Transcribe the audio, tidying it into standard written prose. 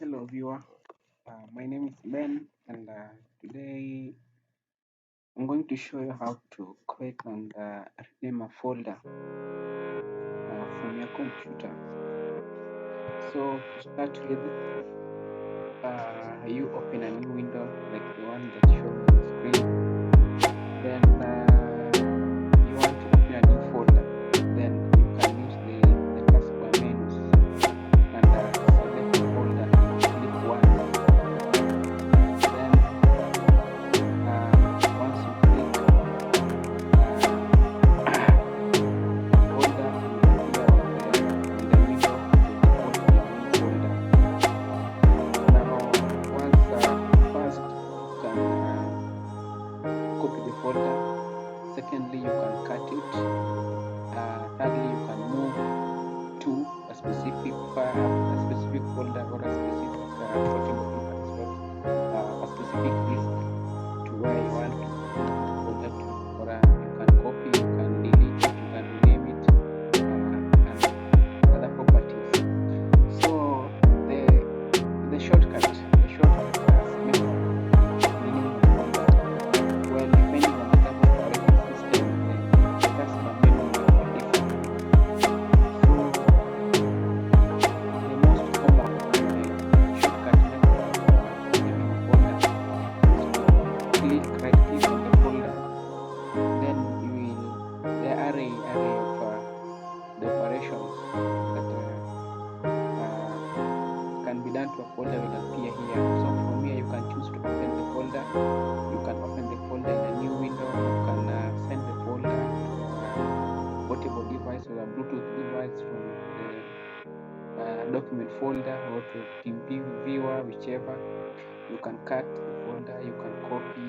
Hello, viewer. My name is Ben, and today I'm going to show you how to create and rename a folder from your computer. So, to start with, you open a new window like the one that's shown on the screen. Then you want to open a new folder. Then you can use the taskbar menus and select the folder and click once. Then once you click folder, you will appear on the window to open your new folder. Now, once first you can copy the folder. Secondly, you can cut it. Thirdly, you can move to a specific file, a specific folder, or a specific a specific list to where you want to move the folder to. Or you can copy, you can delete it, you can rename it, and other properties. So the shortcut method renaming a folder. Well, depending on the type of operating system, the taskbar menu will be different. So the most common shortcut method for renaming a folder is to right click on the folder. Then you will the array of the operations that can be done to a folder will appear here. So from here you can choose to open the folder. You can open the folder in a new window. You can send the folder to a portable device or a Bluetooth device from the document folder, or to TeamViewer, whichever. You can cut the folder, you can copy,